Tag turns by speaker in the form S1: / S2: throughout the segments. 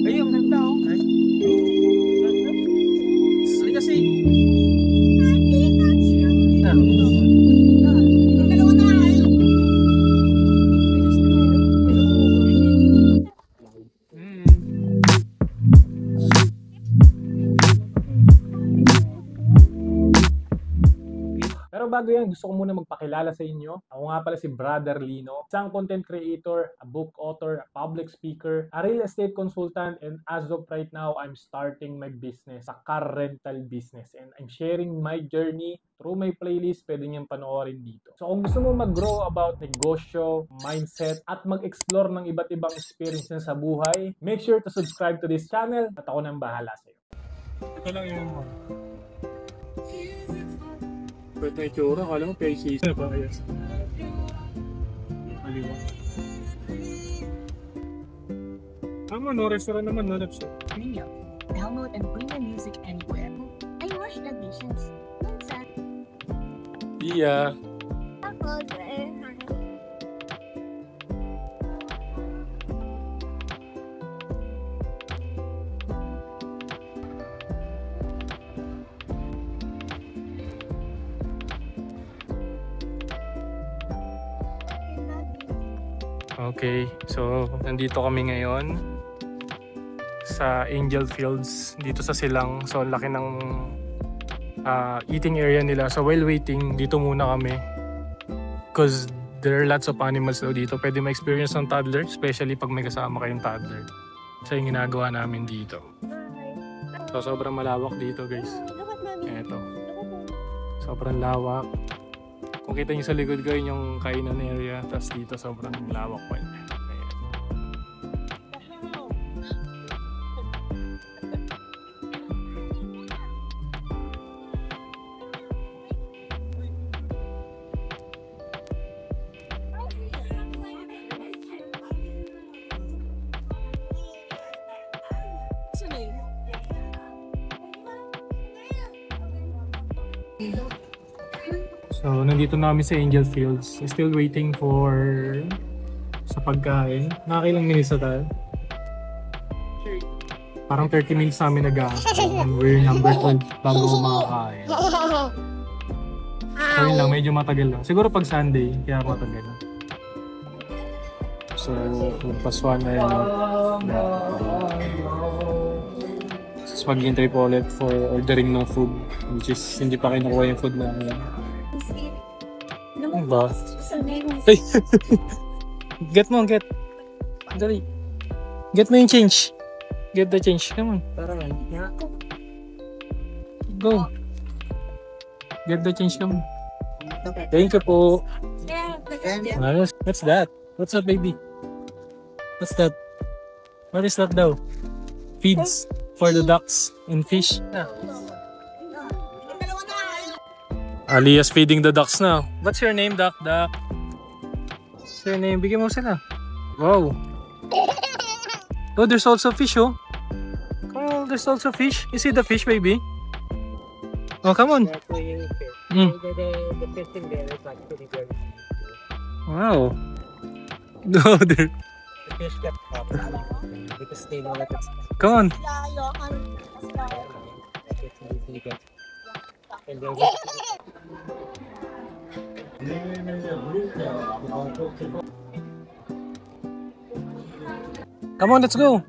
S1: Ay, ang ganda oh. Sorry kasi. Pero bago yan, gusto ko muna magpakilala sa inyo. Ako nga pala si Brother Lino, isang content creator, a book author, a public speaker, a real estate consultant, and as of right now, I'm starting my business, a car rental business. And I'm sharing my journey through my playlist. Pwede niyang panoorin dito. So kung gusto mo mag-grow about negosyo, mindset, at mag-explore ng iba't ibang experience na sa buhay, make sure to subscribe to this channel at ako nang bahala sa iyo. Ito lang yung pwede na itsura, kala mo PCC na ba? Ayos. Kaliwa. Tama no, restaurant naman no, Lepso.
S2: Premium. Download and bring your music anywhere. I wash the dishes.
S1: Iya. Okay, so nandito kami ngayon sa Angel Fields dito sa Silang. So laki ng eating area nila. So while waiting, dito muna kami because there are lots of animals daw dito. Pwede ma-experience ng toddler, especially pag may kasama kayong toddler. So yung ginagawa namin dito. So sobrang malawak dito guys. Eto. Sobrang lawak. Kung kita nyo sa likod ko, yun yung kainan area. Tapos dito sobrang lawak pa niya. So, nandito namin sa Angel Fields. Still waiting for sa pagkain. Nakakailang minutes na tayo? Parang 30 minutes namin nag-aantay. And we're number 12 bago makakain. So yun lang, medyo matagal lang. Siguro pag Sunday, kaya matagal lang. So, paswan na yun. Tapos maghintay po ulit for ordering ng food. Which is, hindi pa kinukuha yung food namin. Ano ba? Hey! Get mo, get. Dali. Get mo yung change. Get the change. Come on. Go. Get the change, come on. Thank you po. What's that? What's that, baby? What's that? What is that daw? Feeds for the ducks and fish. Alia's feeding the ducks now. What's your name, duck? Duck. What's your name? Bigyan mo sila. Wow. Oh, there's also fish, oh. Oh, there's also fish. You see the fish, baby? Oh, come on. Wow. No, there.
S3: The fish get up because they know that it's...
S1: Come on. Come on, let's go.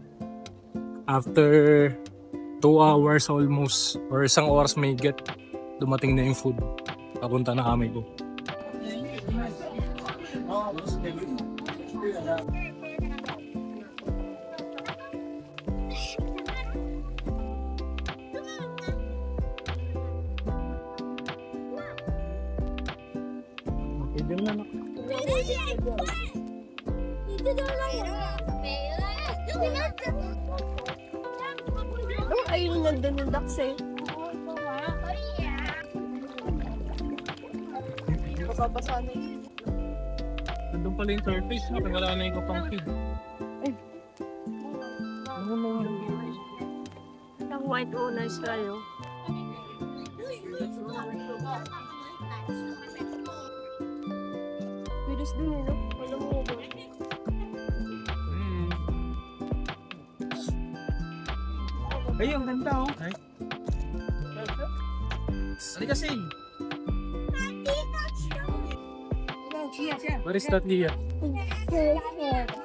S1: After 2 hours almost, or isang oras may get, dumating na yung food. Papunta na kami po. Okay, din na.
S4: Ayun, nandun yung ducks eh. Babasa na yun.
S1: Nandun pala yung surface, no? Kaya wala na yung kapang feed.
S4: Ay. Ano na yun? Ang white owners kayo. Bilis din yun, no? Alam mo ba?
S3: Ay, ang ganda oh. Ay. Halika, Sing.
S1: What is that, Leah?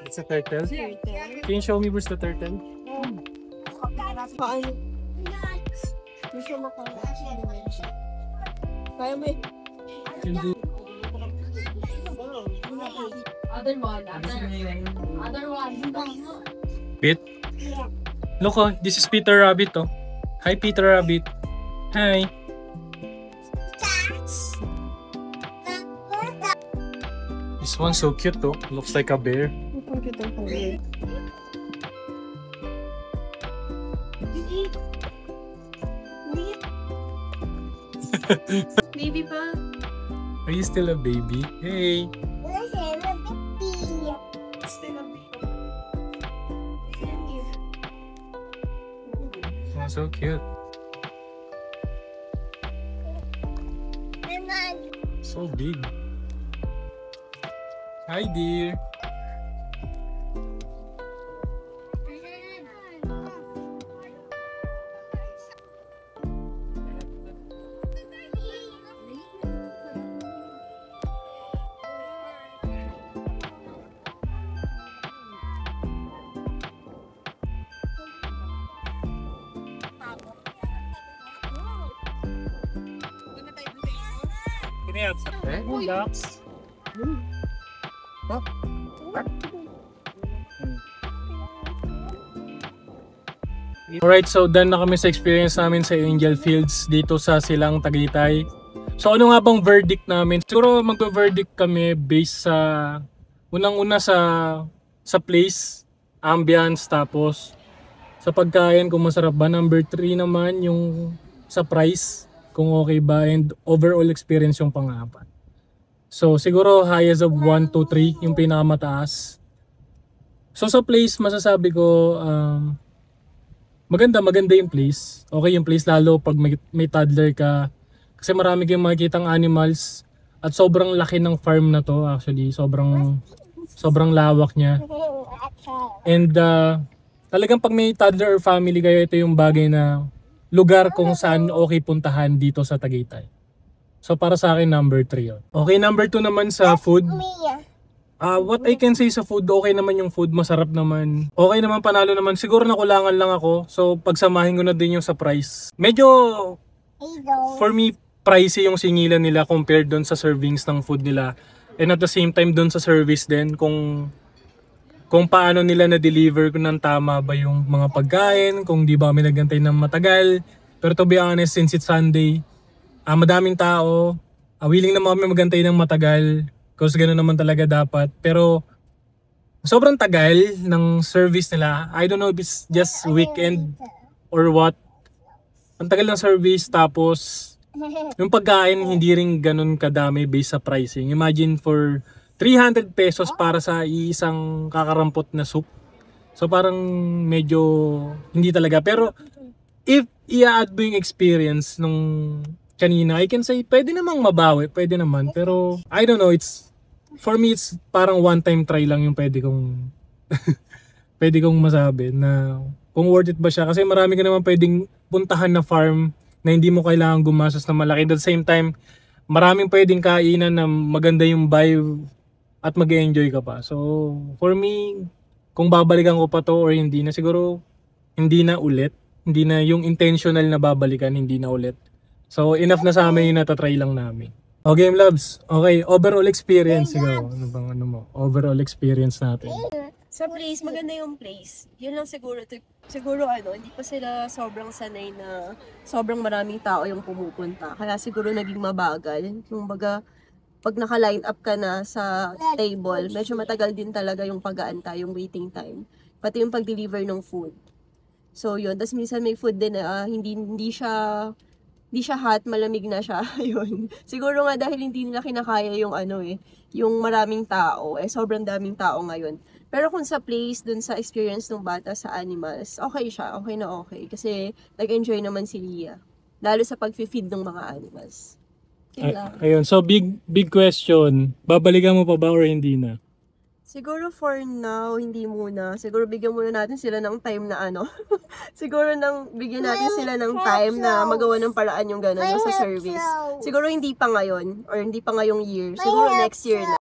S1: It's a turtle? Can you show me where's the turtle?
S4: Paano? Hindi siya makakaya. Kaya mo eh.
S2: Other one.
S1: Pit? Look, oh, this is Peter Rabbit, oh. Hi, Peter Rabbit. Hi. This one's so cute, oh. Looks like a bear.
S4: Ang cute ang pangit. Baby pa.
S1: Are you still a baby? Hey. Oh, so cute. So big. Hi, dear.
S3: Relax.
S1: Alright, so done na kami sa experience namin sa Angel Fields dito sa Silang Tagaytay. So ano nga bang verdict namin? Siguro magbe-verdict kami based sa unang-una sa place, ambience, tapos sa pagkain kung masarap ba. Number 3 naman yung sa price, kung okay ba, and overall experience yung pang-apat. So siguro highest of 1, 2, 3 yung pinakamataas. So sa place masasabi ko maganda yung place. Okay yung place lalo pag may toddler ka. Kasi marami kayong makikitang animals at sobrang laki ng farm na to actually. Sobrang lawak niya. And talagang pag may toddler or family kayo, ito yung bagay na lugar kung saan okay puntahan dito sa Tagaytay. So para sa akin number 3 yun. Okay, number 2 naman sa food. What I can say sa food, okay naman yung food, masarap naman. Okay naman, panalo naman. Siguro nakulangan lang ako. So pagsamahin ko na din yung sa price. Medyo for me pricey yung singilan nila compared doon sa servings ng food nila. And at the same time doon sa service din, kung paano nila na-deliver kung ng tama ba yung mga pagkain, kung di ba kami nagantay ng matagal. Pero to be honest, since it's Sunday, madaming tao, willing naman kami magantay ng matagal. Kasi gano'n naman talaga dapat. Pero sobrang tagal ng service nila. I don't know if it's just weekend or what. Ang tagal ng service, tapos yung pagkain hindi rin ganun kadami based sa pricing. Imagine for 300 pesos para sa isang kakarampot na soup. So parang medyo hindi talaga. Pero if i-add mo yung experience nung kanina, I can say pwede namang mabawi, pwede naman. Pero I don't know, for me it's parang one time try lang yung pwede kong pwede kong masabi na kung worth it ba siya. Kasi marami ka naman pwedeng puntahan na farm na hindi mo kailangan gumastos na malaki. At the same time, maraming pwedeng kainan na maganda yung vibe at mag-enjoy ka pa. So, for me, kung babalikan ko pa to or hindi na, siguro hindi na ulit. Hindi na yung intentional na babalikan, hindi na ulit. So, enough na sa amin yung natatry lang namin. Okay, loves. Okay, overall experience. Siguro, ano bang ano mo? Overall experience natin.
S4: Sa place, maganda yung place. Yun lang siguro. Siguro hindi pa sila sobrang sanay na sobrang maraming tao yung pumupunta. Kaya siguro naging mabagal. Yung baga, pag naka-line up ka na sa table, medyo matagal din talaga yung pag-aantay, yung waiting time. Pati yung pag-deliver ng food. So yun, tapos minsan may food din na hindi siya hot, malamig na siya. Yun. Siguro nga dahil hindi nila kinakaya yung yung maraming tao. Sobrang daming tao ngayon. Pero kung sa place, dun sa experience ng bata sa animals, okay siya. Okay na okay. Kasi nag-enjoy naman si Leah. Lalo sa pag-feed ng mga animals. Yun lang.
S1: Ayun, so big question. Babalikan mo pa ba or hindi na?
S4: Siguro for now, hindi muna. Siguro bigyan muna natin sila ng time na siguro bigyan natin sila ng time na magawa ng paraan yung gano'n sa service. Siguro hindi pa ngayon or hindi pa ngayong year. Siguro next year na.